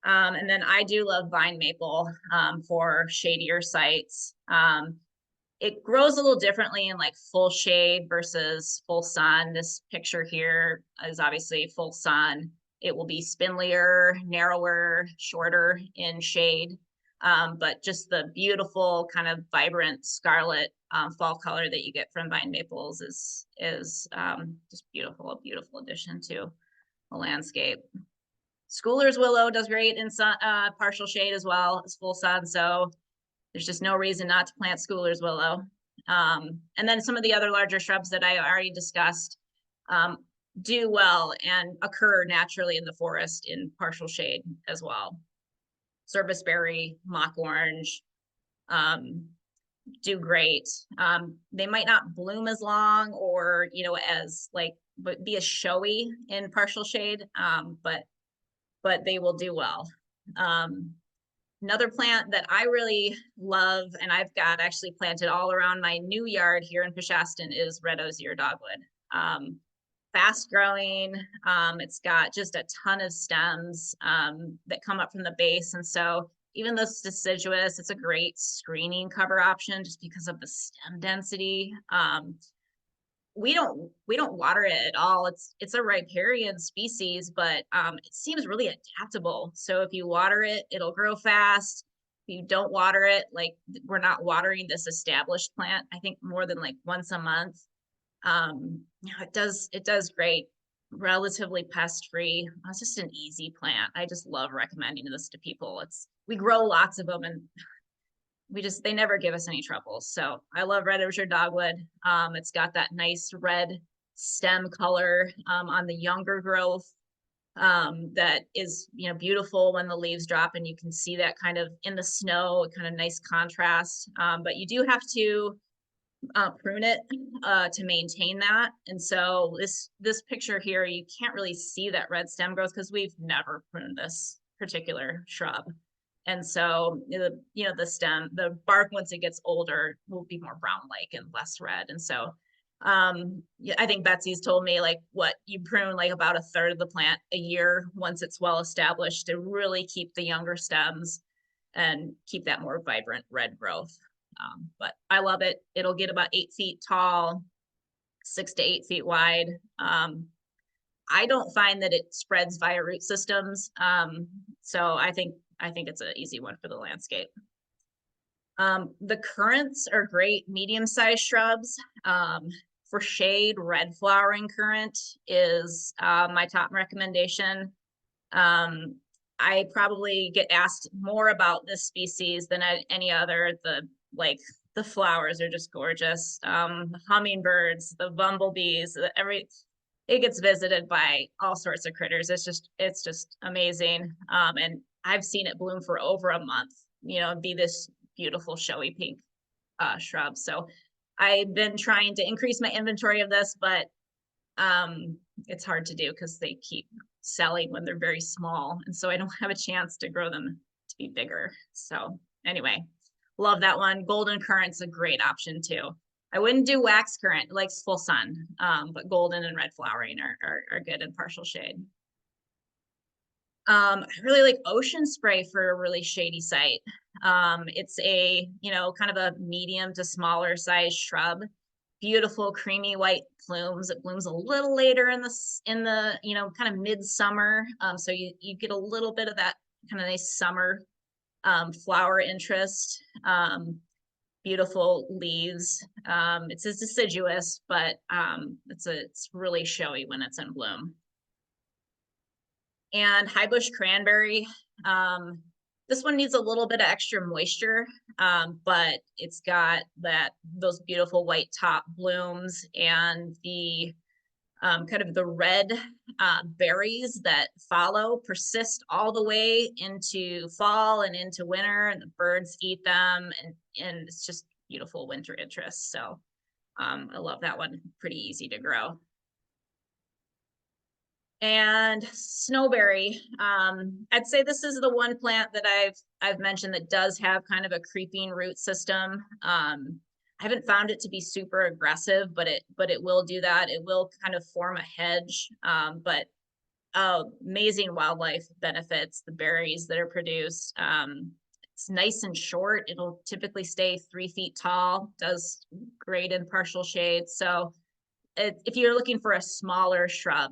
And then I do love vine maple for shadier sites. It grows a little differently in like full shade versus full sun. This picture here is obviously full sun. It will be spindlier, narrower, shorter in shade. But just the beautiful kind of vibrant scarlet fall color that you get from vine maples is just beautiful, a beautiful addition to a landscape. Schooler's willow does great in sun, partial shade as well as full sun. So there's just no reason not to plant Schooler's willow. And then some of the other larger shrubs that I already discussed do well and occur naturally in the forest in partial shade as well. Serviceberry, mock orange, do great. They might not bloom as long or, you know, as like, but be as showy in partial shade, but they will do well. Another plant that I really love, and I've got actually planted all around my new yard here in Peshastin, is red osier dogwood. Fast growing. It's got just a ton of stems that come up from the base. And so even though it's deciduous, it's a great screening cover option just because of the stem density. We don't water it at all. It's a riparian species, but it seems really adaptable. So if you water it, it'll grow fast. If you don't water it, like we're not watering this established plant, I think more than like once a month. It does great, relatively pest free. It's just an easy plant. I just love recommending this to people. We grow lots of them and they never give us any trouble. So I love red osier dogwood. It's got that nice red stem color on the younger growth that is, you know, beautiful when the leaves drop and you can see that kind of in the snow, kind of nice contrast. But you do have to prune it to maintain that. And so this picture here, you can't really see that red stem growth because we've never pruned this particular shrub. And so, you know, the bark, once it gets older, will be more brown-like and less red. And so, yeah, I think Betsy's told me like what you prune like about a third of the plant a year once it's well established to really keep the younger stems and keep that more vibrant red growth. But I love it. It'll get about 8 feet tall, 6 to 8 feet wide. I don't find that it spreads via root systems. So I think it's an easy one for the landscape. The currants are great medium-sized shrubs. For shade, red flowering currant is my top recommendation. I probably get asked more about this species than any other. The flowers are just gorgeous. The hummingbirds, the bumblebees, it gets visited by all sorts of critters. It's just amazing. And I've seen it bloom for over a month, you know, be this beautiful showy pink shrub. So I've been trying to increase my inventory of this, but it's hard to do because they keep selling when they're very small. And so I don't have a chance to grow them to be bigger. So anyway, love that one. Golden currant's a great option too. I wouldn't do wax currant, it likes full sun, but golden and red flowering are good in partial shade. I really like ocean spray for a really shady site. It's a, you know, kind of a medium to smaller size shrub. Beautiful creamy white plumes. It blooms a little later in the you know, kind of midsummer. So you get a little bit of that kind of nice summer flower interest. Beautiful leaves. It's deciduous, but it's really showy when it's in bloom. And high bush cranberry. This one needs a little bit of extra moisture, but it's got those beautiful white top blooms and the kind of the red berries that follow persist all the way into fall and into winter, and the birds eat them, and it's just beautiful winter interest. So I love that one. Pretty easy to grow. And snowberry, I'd say this is the one plant that I've mentioned that does have kind of a creeping root system. I haven't found it to be super aggressive, but it will do that. It will kind of form a hedge, but amazing wildlife benefits, the berries that are produced. It's nice and short. It'll typically stay 3 feet tall, does great in partial shade. So if you're looking for a smaller shrub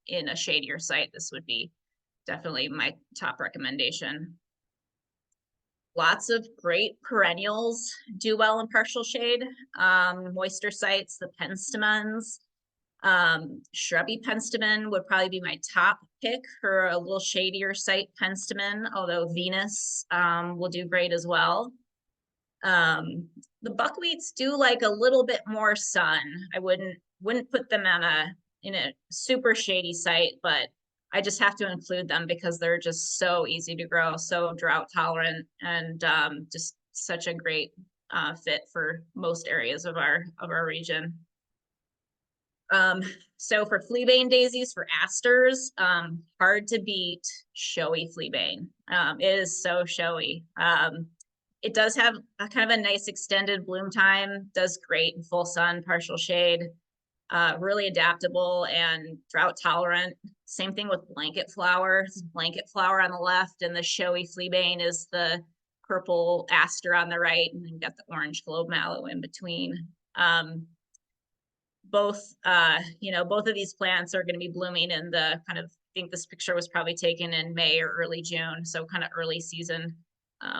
in a shadier site, this would be definitely my top recommendation. Lots of great perennials do well in partial shade. Moister sites, the penstemons. Shrubby penstemon would probably be my top pick for a little shadier site penstemon, although Venus will do great as well. The buckwheats do like a little bit more sun. I wouldn't put them in a super shady site, but I just have to include them because they're just so easy to grow, so drought tolerant, and just such a great fit for most areas of our region. So for fleabane daisies, for asters, hard to beat showy fleabane. It is so showy. It does have a kind of a nice extended bloom time, does great in full sun, partial shade, really adaptable and drought tolerant. Same thing with blanket flower. This is blanket flower on the left, and the showy fleabane is the purple aster on the right, and then you've got the orange globe mallow in between. Both of these plants are going to be blooming in the kind of, I think this picture was probably taken in May or early June, so kind of early season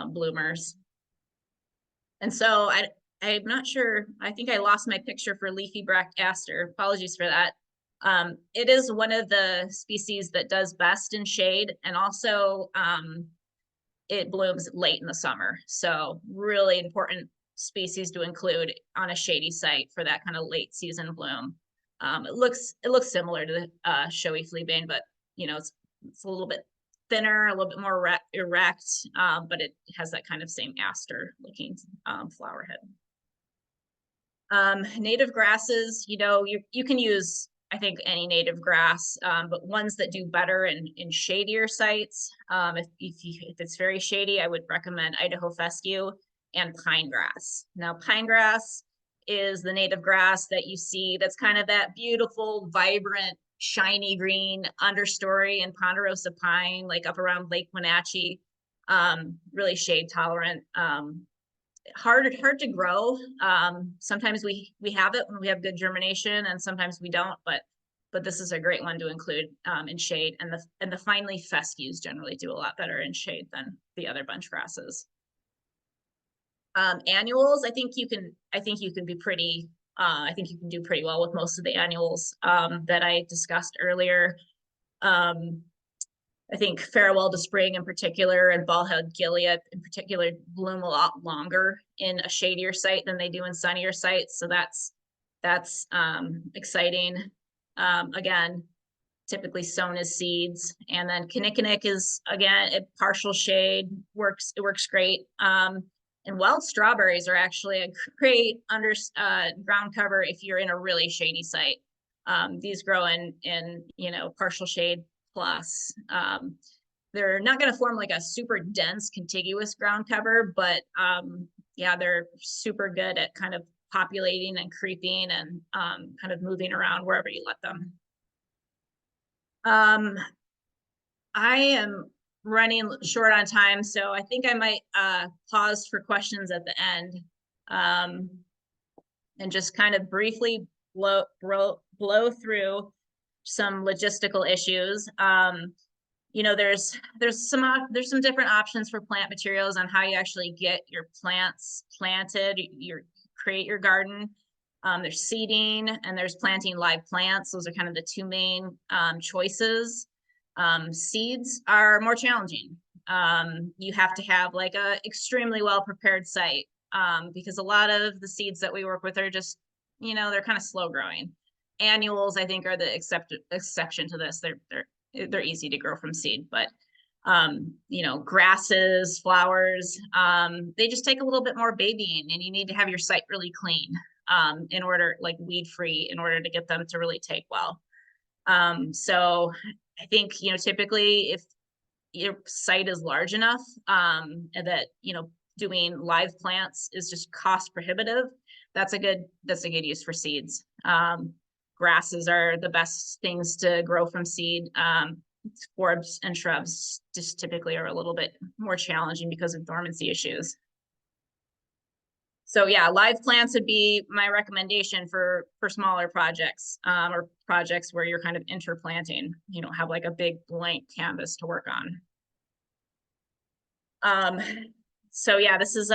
bloomers. And so I'm not sure, I think I lost my picture for leafy bract aster. Apologies for that. It is one of the species that does best in shade, and also it blooms late in the summer. So really important species to include on a shady site for that kind of late season bloom. It looks similar to the showy fleabane, but it's a little bit thinner, a little bit more erect, but it has that kind of same aster looking flower head. Native grasses, you can use, I think, any native grass, but ones that do better in shadier sites. If it's very shady, I would recommend Idaho fescue and pine grass. Now, pine grass is the native grass that you see that's kind of that beautiful, vibrant, shiny green understory in ponderosa pine, like up around Lake Wenatchee. Really shade tolerant. Hard to grow. Sometimes we have it when we have good germination, and sometimes we don't, but this is a great one to include in shade, and the fine leaf fescues generally do a lot better in shade than the other bunch grasses. Annuals, I think you can be pretty, I think you can do pretty well with most of the annuals that I discussed earlier. I think Farewell to Spring in particular and Ballhead Gilead in particular bloom a lot longer in a shadier site than they do in sunnier sites. So that's exciting. Again, typically sown as seeds. And then Kinnikinnick is, again, a partial shade, it works great. And wild strawberries are actually a great ground cover if you're in a really shady site. These grow in partial shade plus. They're not going to form like a super dense contiguous ground cover, but yeah, they're super good at kind of populating and creeping and kind of moving around wherever you let them. I am running short on time, so I think I might pause for questions at the end and just kind of briefly blow through some logistical issues. There's some different options for plant materials on how you actually get your plants planted, create your garden. There's seeding and there's planting live plants. Those are kind of the two main choices. Seeds are more challenging. You have to have like a extremely well prepared site because a lot of the seeds that we work with are just, they're kind of slow growing. Annuals, I think, are the exception to this. They're easy to grow from seed, but grasses, flowers, they just take a little bit more babying, and you need to have your site really clean in order, like weed free, in order to get them to really take well. So I think, typically if your site is large enough that, doing live plants is just cost prohibitive, that's a good use for seeds. Grasses are the best things to grow from seed. Forbs and shrubs just typically are a little bit more challenging because of dormancy issues. So yeah, live plants would be my recommendation for smaller projects or projects where you're kind of interplanting. You don't have like a big blank canvas to work on. So yeah, this is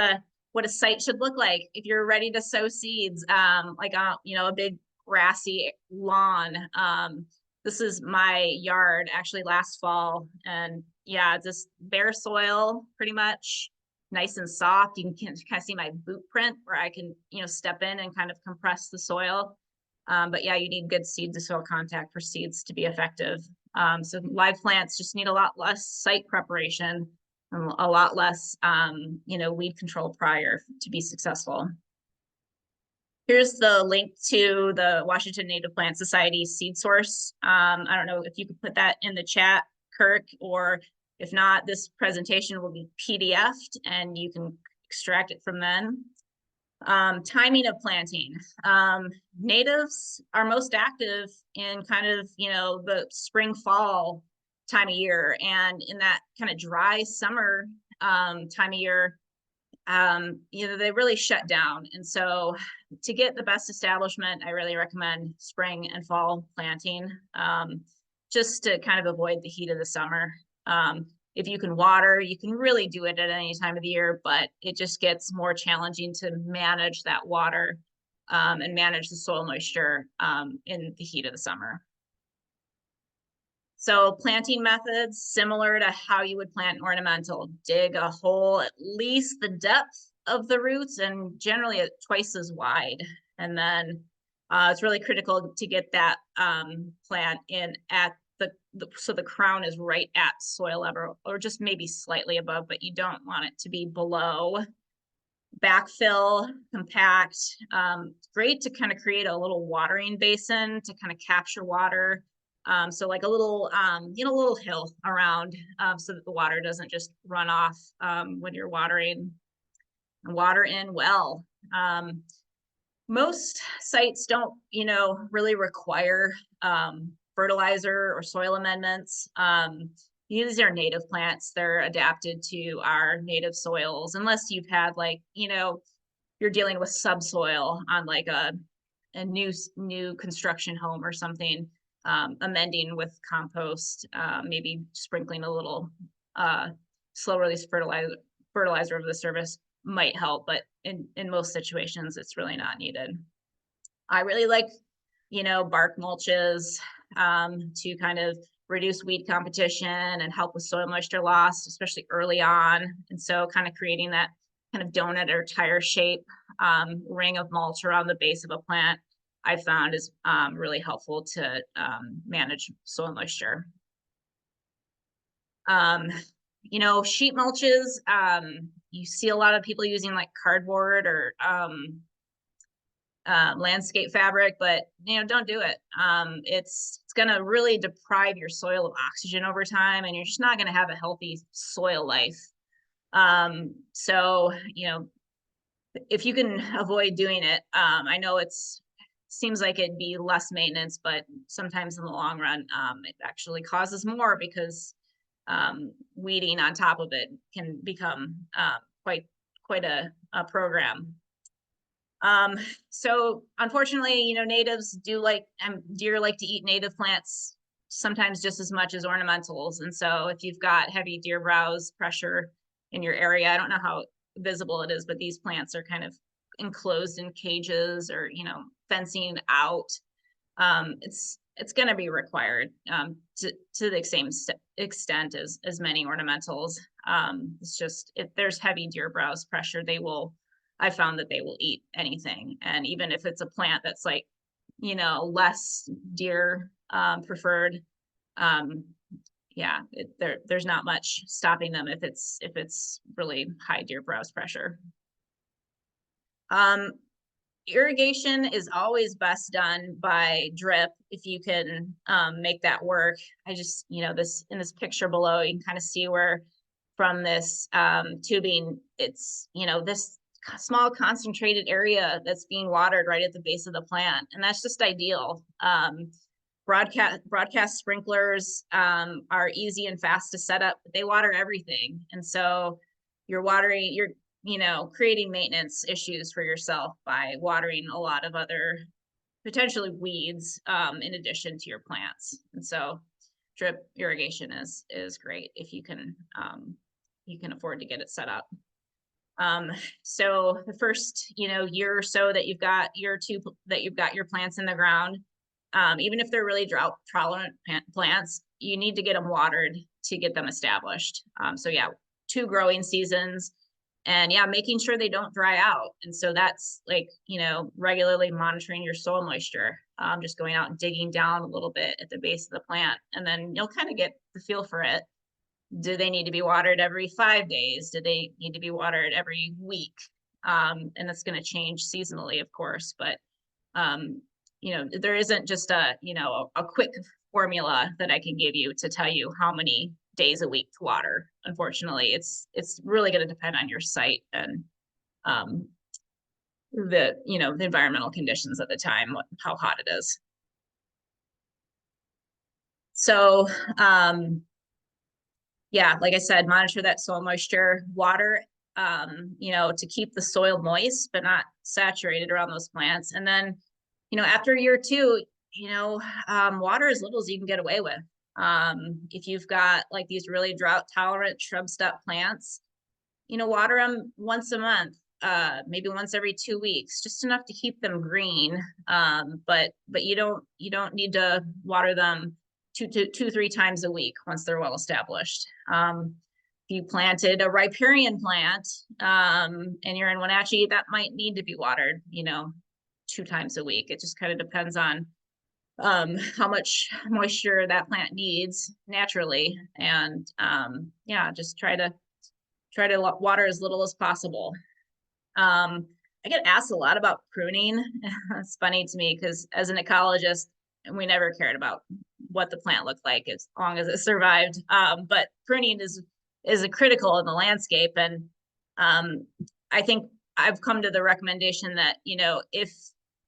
what a site should look like if you're ready to sow seeds, like a big grassy lawn. This is my yard actually last fall, and yeah, just bare soil pretty much, nice and soft. You can kind of see my boot print where I can step in and kind of compress the soil. But yeah, you need good seed to soil contact for seeds to be effective. So live plants just need a lot less site preparation a lot less, weed control prior to be successful. Here's the link to the Washington Native Plant Society seed source. I don't know if you could put that in the chat, Kirk, or if not, this presentation will be PDF'd and you can extract it from then. Timing of planting. Natives are most active in kind of, the spring, fall time of year. And in that kind of dry summer time of year, they really shut down. And so to get the best establishment, I really recommend spring and fall planting, just to kind of avoid the heat of the summer. If you can water, you can really do it at any time of the year, but it just gets more challenging to manage that water and manage the soil moisture in the heat of the summer. So planting methods, similar to how you would plant an ornamental. Dig a hole at least the depth of the roots and generally at twice as wide. And then it's really critical to get that plant in at so the crown is right at soil level or just maybe slightly above, but you don't want it to be below. Backfill, compact, great to kind of create a little watering basin to kind of capture water. So like a little, little hill around so that the water doesn't just run off when you're watering. Water in well. Most sites don't, really require fertilizer or soil amendments. These are native plants. They're adapted to our native soils, unless you've had you're dealing with subsoil on like a new construction home or something, amending with compost, maybe sprinkling a little slow release fertilizer over the surface might help, but in most situations, it's really not needed. I really like, bark mulches to kind of reduce weed competition and help with soil moisture loss, especially early on. And so kind of creating that kind of donut or tire shape ring of mulch around the base of a plant, I found is really helpful to manage soil moisture. Sheet mulches, you see a lot of people using like cardboard or landscape fabric, but don't do it. It's going to really deprive your soil of oxygen over time, and you're just not going to have a healthy soil life. So if you can avoid doing it, I know seems like it'd be less maintenance, but sometimes in the long run, it actually causes more because weeding on top of it can become quite a program. So unfortunately, natives deer like to eat native plants sometimes just as much as ornamentals. And so if you've got heavy deer browse pressure in your area, I don't know how visible it is, but these plants are kind of enclosed in cages or, fencing out. It's going to be required to the same extent as many ornamentals. It's just if there's heavy deer browse pressure, I found that they will eat anything. And even if it's a plant that's like, less deer preferred, there's not much stopping them if it's really high deer browse pressure. Irrigation is always best done by drip if you can make that work. I just, this in this picture below, you can kind of see where from this tubing, it's, this small concentrated area that's being watered right at the base of the plant. And that's just ideal. Broadcast sprinklers are easy and fast to set up, but they water everything. And so you're creating maintenance issues for yourself by watering a lot of other potentially weeds in addition to your plants. And so drip irrigation is great if you can afford to get it set up. So the first, year or so that you've got your plants in the ground, even if they're really drought tolerant plants, you need to get them watered to get them established. So yeah, 2 growing seasons, and yeah, making sure they don't dry out. And so that's like, regularly monitoring your soil moisture, just going out and digging down a little bit at the base of the plant, and then you'll kind of get the feel for it. Do they need to be watered every 5 days? Do they need to be watered every week? And it's going to change seasonally, of course, but there isn't just a quick formula that I can give you to tell you how many days a week to water. Unfortunately, it's really going to depend on your site and the environmental conditions at the time, how hot it is. So yeah, like I said, monitor that soil moisture, water, to keep the soil moist but not saturated around those plants. And then, after year 2, water as little as you can get away with. If you've got like these really drought tolerant shrub step plants, water them once a month, maybe once every 2 weeks, just enough to keep them green. But you don't need to water them 3 times a week once they're well established. If you planted a riparian plant, and you're in Wenatchee, that might need to be watered, 2 times a week. It just kind of depends on how much moisture that plant needs naturally. And just try to water as little as possible. I get asked a lot about pruning. It's funny to me because as an ecologist, we never cared about what the plant looked like as long as it survived. But pruning is a critical in the landscape. And I think I've come to the recommendation that, if,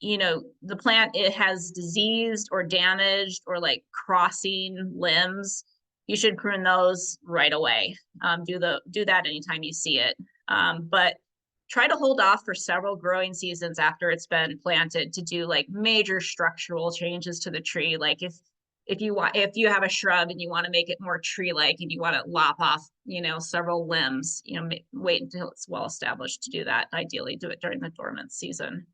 the plant, it has diseased or damaged or like crossing limbs, you should prune those right away. Do that anytime you see it. But try to hold off for several growing seasons after it's been planted to do like major structural changes to the tree. Like if you have a shrub and you want to make it more tree-like and you want to lop off, several limbs, wait until it's well established to do that. Ideally do it during the dormant season.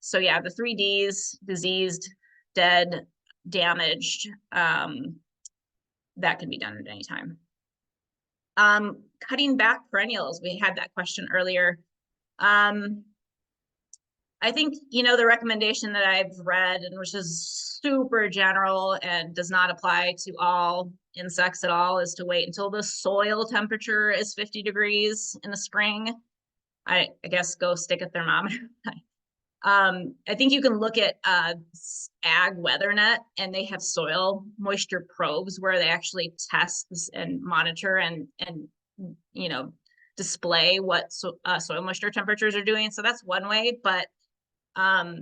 So yeah, the 3 Ds: diseased, dead, damaged, that can be done at any time. Cutting back perennials, we had that question earlier. I think, the recommendation that I've read, and which is super general and does not apply to all insects at all, is to wait until the soil temperature is 50 degrees in the spring. I guess go stick a thermometer. I think you can look at Ag WeatherNet, and they have soil moisture probes where they actually test and monitor and display what soil moisture temperatures are doing. So that's one way, but that's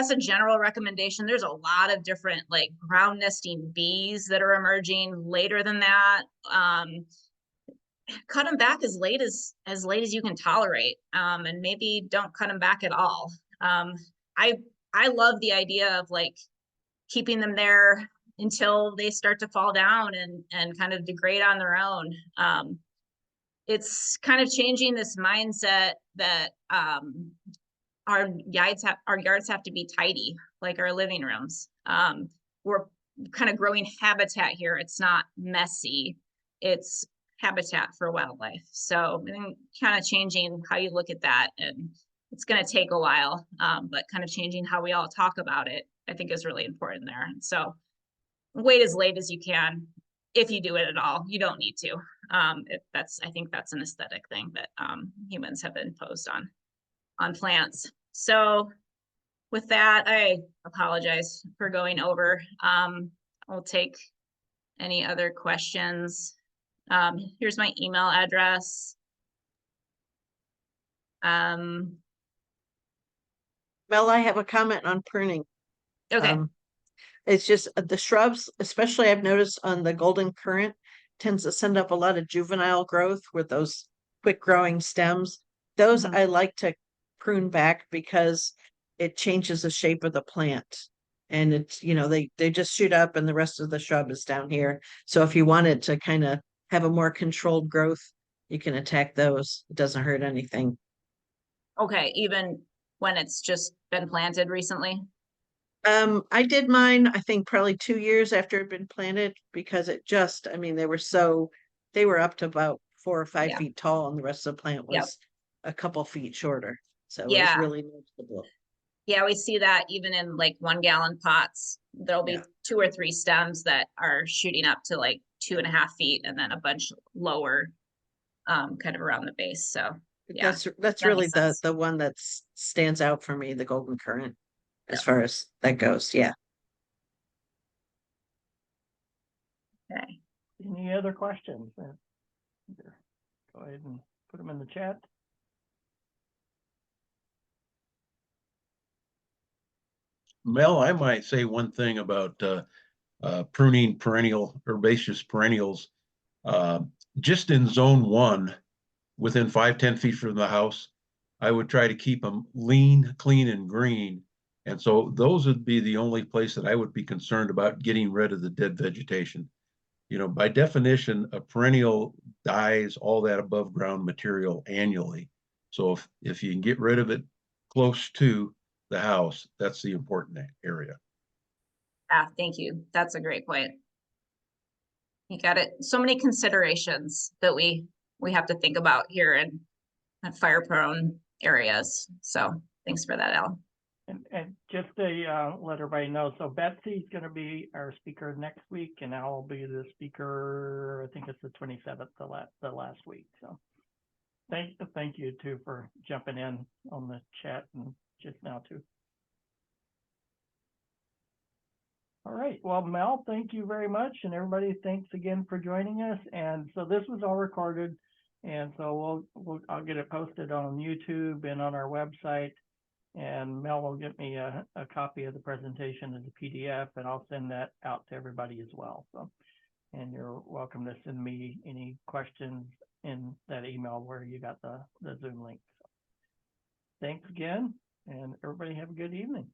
a general recommendation. There's a lot of different like ground nesting bees that are emerging later than that. Cut them back as late as you can tolerate, and maybe don't cut them back at all. I love the idea of like keeping them there until they start to fall down and kind of degrade on their own. It's kind of changing this mindset that our yards have to be tidy, like our living rooms. We're kind of growing habitat here. It's not messy. It's habitat for wildlife. So I think kind of changing how you look at that, and it's going to take a while, but kind of changing how we all talk about it, I think is really important there. So wait as late as you can. If you do it at all, you don't need to. I think that's an aesthetic thing that humans have imposed on plants. So with that, I apologize for going over. I'll take any other questions. Here's my email address. Mel, I have a comment on pruning. Okay. It's just the shrubs, especially I've noticed on the golden currant, tends to send up a lot of juvenile growth with those quick growing stems. Those I like to prune back because it changes the shape of the plant. And it's, they just shoot up and the rest of the shrub is down here. So if you wanted to kind of have a more controlled growth, you can attack those. It doesn't hurt anything. Okay, even when it's just been planted recently? I did mine, I think probably 2 years after it had been planted because they were up to about 4 or 5 feet tall and the rest of the plant was a couple feet shorter. So it was really noticeable. Yeah, we see that even in like 1 gallon pots. There'll be Yeah. 2 or 3 stems that are shooting up to like 2.5 feet and then a bunch lower, kind of around the base. So yeah, That's that really makes sense. the one that stands out for me, the golden currant, as Yeah. far as that goes. Yeah. Okay. Any other questions? Go ahead and put them in the chat. Mel, I might say one thing about pruning perennial herbaceous perennials. Uh, just in zone 1, within 5-10 feet from the house, I would try to keep them lean, clean, and green. And so those would be the only place that I would be concerned about getting rid of the dead vegetation. You know, by definition, a perennial dies all that above ground material annually. So if you can get rid of it close to the house, that's the important area. Yeah, thank you. That's a great point. You got it. So many considerations that we have to think about here in fire prone areas. So thanks for that, Al. And just to let everybody know, so Betsy's going to be our speaker next week, and Al will be the speaker. I think it's the 27th, the last week. So thank you too for jumping in on the chat and just now too. All right. Well, Mel, thank you very much, and everybody, thanks again for joining us. And so this was all recorded, and so I'll get it posted on YouTube and on our website. And Mel will get me a copy of the presentation as a PDF, and I'll send that out to everybody as well. So, and you're welcome to send me any questions in that email where you got the Zoom link. So, thanks again, and everybody have a good evening.